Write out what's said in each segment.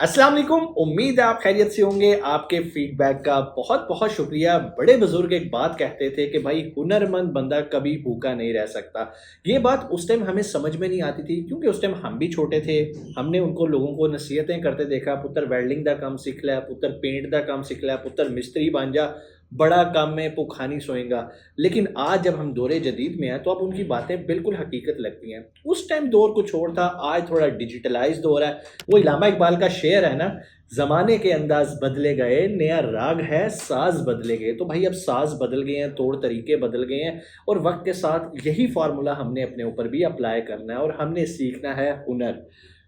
अस्सलाम वालेकुम। उम्मीद है आप खैरियत से होंगे। आपके फीडबैक का बहुत बहुत शुक्रिया। बड़े बुजुर्ग एक बात कहते थे कि भाई हुनरमंद बंदा कभी भूखा नहीं रह सकता। ये बात उस टाइम हमें समझ में नहीं आती थी क्योंकि उस टाइम हम भी छोटे थे। हमने उनको लोगों को नसीहतें करते देखा, पुत्र वेल्डिंग का काम सीख लिया, पुत्र पेंट का काम सीख लिया, पुत्र मिस्त्री बन जा, बड़ा काम में भुखा नहीं सोएगा। लेकिन आज जब हम दौरे जदीद में हैं तो अब उनकी बातें बिल्कुल हकीकत लगती हैं। उस टाइम दौर कुछ और था, आज थोड़ा डिजिटलाइज दौर है। वो इलामा इकबाल का शेर है ना, ज़माने के अंदाज बदले गए, नया राग है, साज बदले गए। तो भाई अब साज बदल गए हैं, तौर तरीके बदल गए हैं और वक्त के साथ यही फार्मूला हमने अपने ऊपर भी अप्लाई करना है और हमने सीखना है हुनर।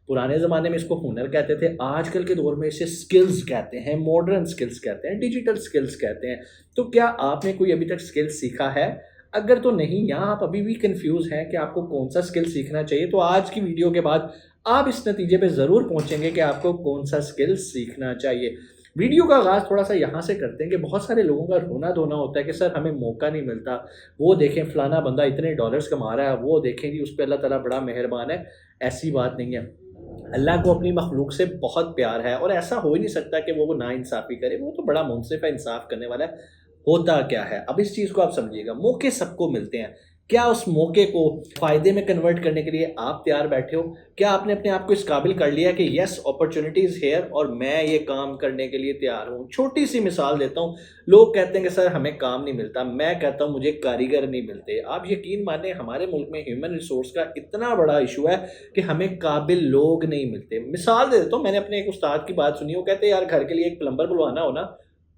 पुराने ज़माने में इसको हुनर कहते थे, आजकल के दौर में इसे स्किल्स कहते हैं, मॉडर्न स्किल्स कहते हैं, डिजिटल स्किल्स कहते हैं। तो क्या आपने कोई अभी तक स्किल सीखा है? अगर तो नहीं, यहाँ आप अभी भी कंफ्यूज हैं कि आपको कौन सा स्किल सीखना चाहिए, तो आज की वीडियो के बाद आप इस नतीजे पे ज़रूर पहुँचेंगे कि आपको कौन सा स्किल सीखना चाहिए। वीडियो का आगाज़ थोड़ा सा यहाँ से करते हैं कि बहुत सारे लोगों का रोना धोना होता है कि सर हमें मौका नहीं मिलता। वो देखें फ़लाना बंदा इतने डॉलर्स कमा रहा है, वो देखें जी उस पे अल्लाह ताला बड़ा मेहरबान है। ऐसी बात नहीं है। अल्लाह को अपनी मखलूक से बहुत प्यार है और ऐसा हो ही नहीं सकता कि वो नाइंसाफ़ी करे। वो तो बड़ा मुनसिफ़ है, इंसाफ़ करने वाला है। होता क्या है, अब इस चीज़ को आप समझिएगा, मौके सबको मिलते हैं। क्या उस मौके को फ़ायदे में कन्वर्ट करने के लिए आप तैयार बैठे हो? क्या आपने अपने आप को इस काबिल कर लिया कि येस अपॉर्च्युनिटी इज़ हियर और मैं ये काम करने के लिए तैयार हूँ? छोटी-सी मिसाल देता हूँ। लोग कहते हैं कि सर हमें काम नहीं मिलता, मैं कहता हूँ मुझे कारीगर नहीं मिलते। आप यकीन मानिए हमारे मुल्क में ह्यूमन रिसोर्स का इतना बड़ा इश्यू है कि हमें काबिल लोग नहीं मिलते। मिसाल दे देता हूँ, मैंने अपने एक उस्ताद की बात सुनी, वो कहते हैं यार घर के लिए एक प्लम्बर बुलवाना हो ना,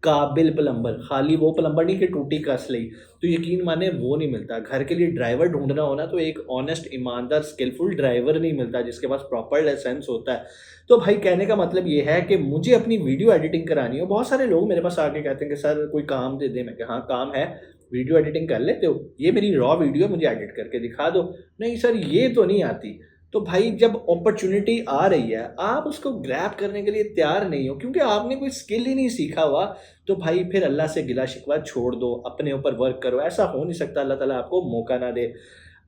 काबिल प्लम्बर, खाली वो प्लम्बर नहीं कि टूटी कस ली, तो यकीन माने वो नहीं मिलता। घर के लिए ड्राइवर ढूँढना हो ना, तो एक ऑनेस्ट, ईमानदार, स्किलफुल ड्राइवर नहीं मिलता जिसके पास प्रॉपर लाइसेंस होता है। तो भाई कहने का मतलब ये है कि मुझे अपनी वीडियो एडिटिंग करानी हो, बहुत सारे लोग मेरे पास आके कहते हैं कि सर कोई काम दे दें। मैं कहा हाँ काम है, वीडियो एडिटिंग कर लेते हो? ये मेरी रॉ वीडियो मुझे एडिट करके दिखा दो। नहीं सर ये तो नहीं आती। तो भाई जब अपॉर्च्युनिटी आ रही है, आप उसको ग्रैब करने के लिए तैयार नहीं हो क्योंकि आपने कोई स्किल ही नहीं सीखा हुआ, तो भाई फिर अल्लाह से गिला शिकवा छोड़ दो, अपने ऊपर वर्क करो। ऐसा हो नहीं सकता अल्लाह ताला आपको मौका ना दे।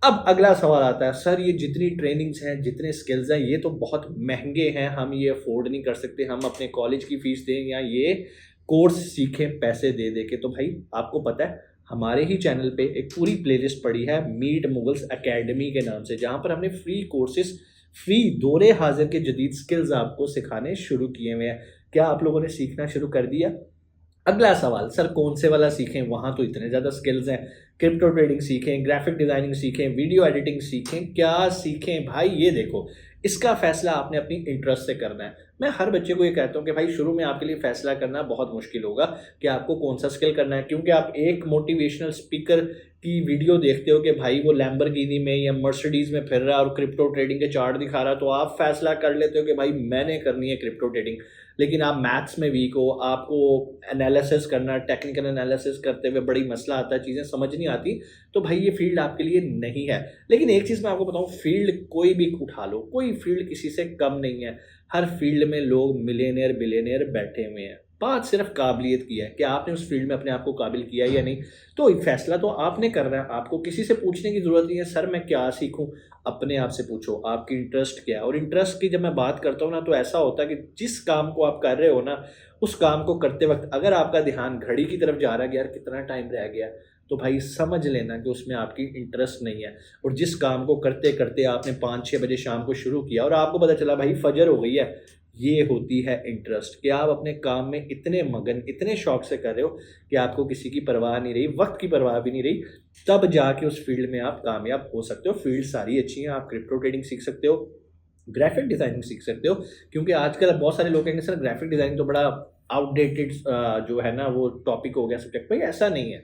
अब अगला सवाल आता है, सर ये जितनी ट्रेनिंग्स हैं, जितने स्किल्स हैं, ये तो बहुत महँगे हैं, हम ये अफ़ोर्ड नहीं कर सकते, हम अपने कॉलेज की फ़ीस दें या ये कोर्स सीखें पैसे दे दे के। तो भाई आपको पता है हमारे ही चैनल पे एक पूरी प्लेलिस्ट पड़ी है मीट मुगल्स एकेडमी के नाम से, जहाँ पर हमने फ्री कोर्सेज़, फ्री दौरे हाज़िर के जदीद स्किल्स आपको सिखाने शुरू किए हुए हैं। क्या आप लोगों ने सीखना शुरू कर दिया? अगला सवाल, सर कौन से वाला सीखें? वहाँ तो इतने ज़्यादा स्किल्स हैं। क्रिप्टो ट्रेडिंग सीखें, ग्राफिक डिज़ाइनिंग सीखें, वीडियो एडिटिंग सीखें, क्या सीखें? भाई ये देखो, इसका फ़ैसला आपने अपनी इंटरेस्ट से करना है। मैं हर बच्चे को ये कहता हूँ कि भाई शुरू में आपके लिए फ़ैसला करना बहुत मुश्किल होगा कि आपको कौन-सा स्किल करना है, क्योंकि आप एक मोटिवेशनल स्पीकर की वीडियो देखते हो कि भाई वो लैम्बोर्गिनी में या मर्सिडीज़ में फिर रहा है और क्रिप्टो ट्रेडिंग के चार्ट दिखा रहा है, तो आप फ़ैसला कर लेते हो कि भाई मैंने करनी है क्रिप्टो ट्रेडिंग। लेकिन आप मैथ्स में वीक हो, आपको एनालिसिस करना, टेक्निकल एनालिसिस करते हुए बड़ी मसला आता है, चीज़ें समझ नहीं आती, तो भाई ये फ़ील्ड आपके लिए नहीं है। लेकिन एक चीज़ मैं आपको बताऊँ, फ़ील्ड कोई भी उठा लो, कोई फ़ील्ड किसी से कम नहीं है। हर फ़ील्ड में लोग मिलियनेयर, बिलियनेयर बैठे हुए हैं। बात सिर्फ़ काबिलियत की है कि आपने उस फ़ील्ड में अपने आप को काबिल किया है या नहीं। तो फ़ैसला तो आपने करना है, आपको किसी से पूछने की ज़रूरत नहीं है, सर मैं क्या सीखूँ? अपने आप से पूछो, आपकी इंटरेस्ट क्या है? और इंटरेस्ट की जब मैं बात करता हूँ ना, तो ऐसा होता है कि जिस काम को आप कर रहे हो ना, उस काम को करते वक़्त अगर आपका ध्यान घड़ी की तरफ जा रहा है कि यार कितना टाइम रह गया, तो भाई समझ लेना कि उसमें आपकी इंटरेस्ट नहीं है। और जिस काम को करते-करते आपने 5-6 बजे शाम को शुरू किया और आपको पता चला भाई फ़जर हो गई है, ये होती है इंटरेस्ट, कि आप अपने काम में इतने मगन, इतने शौक से कर रहे हो कि आपको किसी की परवाह नहीं रही, वक़्त की परवाह भी नहीं रही, तब जाके उस फ़ील्ड में आप कामयाब हो सकते हो। फ़ील्ड सारी अच्छी हैं, आप क्रिप्टो ट्रेडिंग सीख सकते हो, ग्राफिक डिज़ाइनिंग सीख सकते हो, क्योंकि आजकल बहुत सारे लोग कहेंगे सर ग्राफिक डिज़ाइनिंग तो बड़ा आउटडेटेड जो है ना वो टॉपिक हो गया सब्जेक्ट। भाई ऐसा नहीं है,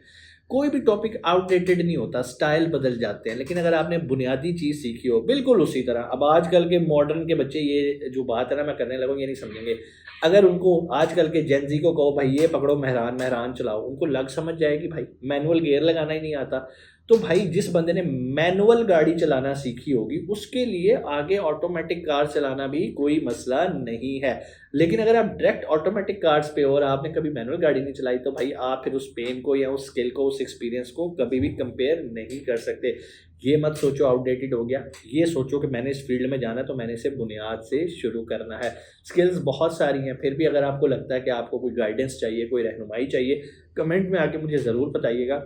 कोई भी टॉपिक आउटडेटेड नहीं होता, स्टाइल बदल जाते हैं। लेकिन अगर आपने बुनियादी चीज़ सीखी हो, बिल्कुल उसी तरह, अब आजकल के मॉडर्न के बच्चे ये जो बात है ना मैं करने लगा हूँ, ये नहीं समझेंगे। अगर उनको आजकल के जेन ज़ी को कहो भाई ये पकड़ो मेहरान मेहरान चलाओ, उनको लग समझ जाएगी भाई, मैनुअल गियर लगाना ही नहीं आता। तो भाई जिस बंदे ने मैनुअल गाड़ी चलाना सीखी होगी, उसके लिए आगे ऑटोमेटिक कार चलाना भी कोई मसला नहीं है। लेकिन अगर आप डायरेक्ट ऑटोमेटिक कार्स पे हो और आपने कभी मैनुअल गाड़ी नहीं चलाई, तो भाई आप फिर उस पेन को या उस स्किल को, उस एक्सपीरियंस को कभी भी कंपेयर नहीं कर सकते। ये मत सोचो आउटडेटेड हो गया, ये सोचो कि मैंने इस फील्ड में जाना है तो मैंने इसे बुनियाद से शुरू करना है। स्किल्स बहुत सारी हैं, फिर भी अगर आपको लगता है कि आपको कोई गाइडेंस चाहिए, कोई रहनुमाई चाहिए, कमेंट में आके मुझे ज़रूर बताइएगा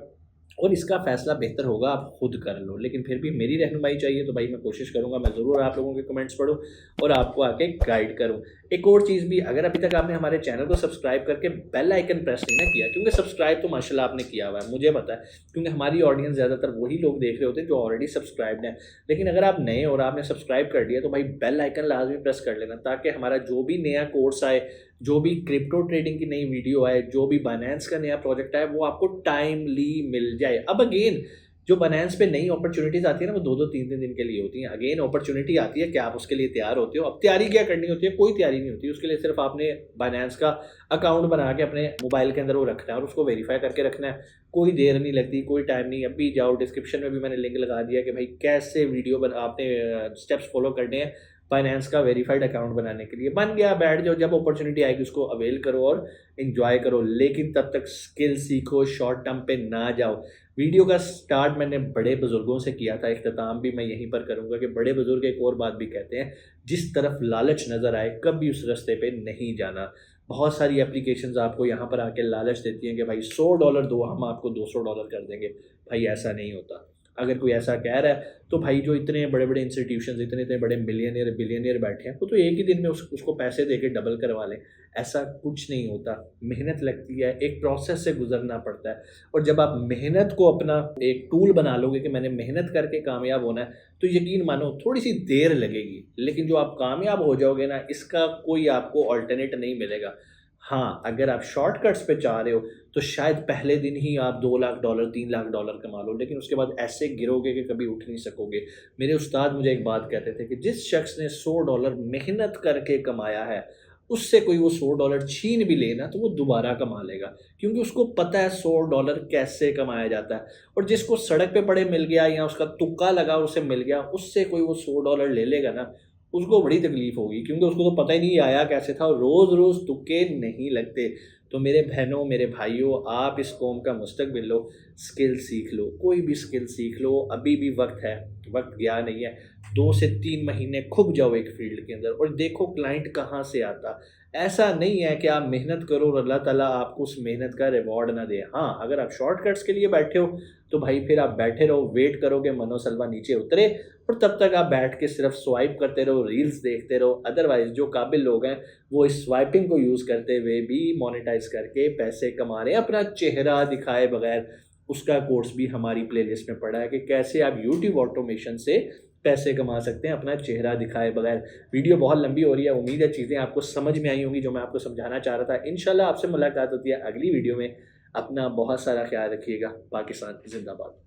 और इसका फ़ैसला बेहतर होगा आप खुद कर लो। लेकिन फिर भी मेरी रहनुमाई चाहिए तो भाई मैं कोशिश करूँगा, मैं ज़रूर आप लोगों के कमेंट्स पढूँ और आपको आके गाइड करूँ। एक और चीज़ भी, अगर अभी तक आपने हमारे चैनल को सब्सक्राइब करके बेल आइकन प्रेस नहीं ना किया, क्योंकि सब्सक्राइब तो माशाल्लाह आपने किया हुआ है, मुझे पता है, क्योंकि हमारी ऑडियंस ज़्यादातर वही लोग देख रहे होते हैं जो ऑलरेडी सब्सक्राइब्ड हैं। लेकिन अगर आप नए और आपने सब्सक्राइब कर दिया तो भाई बेल आइकन लाज़मी प्रेस कर लेना, ताकि हमारा जो भी नया कोर्स आए, जो भी क्रिप्टो ट्रेडिंग की नई वीडियो आए, जो भी बाइनेंस का नया प्रोजेक्ट आए, वो आपको टाइमली मिल जाए। अब अगेन जो बाइनेंस पे नई अपॉर्चुनिटीज़ आती है ना, वो 2-2 3-3 दिन के लिए होती हैं। अगेन अपॉर्चुनिटी आती है कि आप उसके लिए तैयार होते हो। अब तैयारी क्या करनी होती है? कोई तैयारी नहीं होती। उसके लिए सिर्फ आपने बाइनेंस का अकाउंट बना के अपने मोबाइल के अंदर वो रखना है और उसको वेरीफाई करके रखना है। कोई देर नहीं लगती, कोई टाइम नहीं। अभी जाओ, डिस्क्रिप्शन में भी मैंने लिंक लगा दिया कि भाई कैसे वीडियो बना, आपने स्टेप्स फॉलो करने हैं फाइनेंस का वेरीफाइड अकाउंट बनाने के लिए। बन गया, बैठ जाओ, जब अपॉर्चुनिटी आएगी उसको अवेल करो और एंजॉय करो। लेकिन तब तक स्किल सीखो, शॉर्ट टर्म पे ना जाओ। वीडियो का स्टार्ट मैंने बड़े बुजुर्गों से किया था, इख्तिताम भी मैं यहीं पर करूँगा कि बड़े बुजुर्ग एक और बात भी कहते हैं, जिस तरफ लालच नज़र आए कभी उस रास्ते पे नहीं जाना। बहुत सारी एप्लीकेशंस आपको यहाँ पर आके लालच देती हैं कि भाई $100 दो, हम आपको $200 कर देंगे। भाई ऐसा नहीं होता। अगर कोई ऐसा कह रहा है तो भाई जो इतने बड़े-बड़े इंस्टीट्यूशंस, इतने-इतने बड़े मिलियनियर, बिलियनियर बैठे हैं, वो तो एक ही दिन में उसको पैसे देके डबल करवा लें। ऐसा कुछ नहीं होता। मेहनत लगती है, एक प्रोसेस से गुज़रना पड़ता है और जब आप मेहनत को अपना एक टूल बना लोगे कि मैंने मेहनत करके कामयाब होना है, तो यकीन मानो थोड़ी-सी देर लगेगी, लेकिन जो आप कामयाब हो जाओगे ना, इसका कोई आपको अल्टरनेट नहीं मिलेगा। हाँ, अगर आप शॉर्टकट्स पे चाह रहे हो, तो शायद पहले दिन ही आप $2 लाख, $3 लाख कमा लो, लेकिन उसके बाद ऐसे गिरोगे कि कभी उठ नहीं सकोगे। मेरे उस्ताद मुझे एक बात कहते थे कि जिस शख्स ने $100 मेहनत करके कमाया है, उससे कोई वो $100 छीन भी ले ना, तो वो दोबारा कमा लेगा, क्योंकि उसको पता है $100 कैसे कमाया जाता है। और जिसको सड़क पे पड़े मिल गया या उसका तुक्का लगा और उसे मिल गया, उससे कोई वो $100 ले लेगा ना, उसको बड़ी तकलीफ होगी, क्योंकि उसको तो पता ही नहीं आया कैसे था और रोज़-रोज़ तुक्के नहीं लगते। तो मेरे बहनों, मेरे भाइयों, आप इस कौम का मुस्तकबिल लो, स्किल सीख लो, कोई भी स्किल सीख लो, अभी भी वक़्त है, वक़्त गया नहीं है। 2 से 3 महीने खुब जाओ एक फ़ील्ड के अंदर और देखो क्लाइंट कहाँ से आता। ऐसा नहीं है कि आप मेहनत करो और अल्लाह ताला आपको उस मेहनत का रिवॉर्ड ना दे। हाँ, अगर आप शॉर्टकट्स के लिए बैठे हो, तो भाई फिर आप बैठे रहो, वेट करो कि मनोसल्वा नीचे उतरे और तब तक आप बैठ के सिर्फ स्वाइप करते रहो, रील्स देखते रहो। अदरवाइज़ जो काबिल लोग हैं, वो इस स्वाइपिंग को यूज़ करते हुए भी मोनेटाइज़ करके पैसे कमा रहे हैं, अपना चेहरा दिखाए बगैर। उसका कोर्स भी हमारी प्लेलिस्ट में पड़ा है कि कैसे आप यूट्यूब ऑटोमेशन से पैसे कमा सकते हैं अपना चेहरा दिखाए बगैर। वीडियो बहुत लंबी हो रही है, उम्मीद है चीज़ें आपको समझ में आई होंगी जो मैं आपको समझाना चाह रहा था। इंशाल्लाह आपसे मुलाकात होती है अगली वीडियो में। अपना बहुत सारा ख्याल रखिएगा। पाकिस्तान ज़िंदाबाद।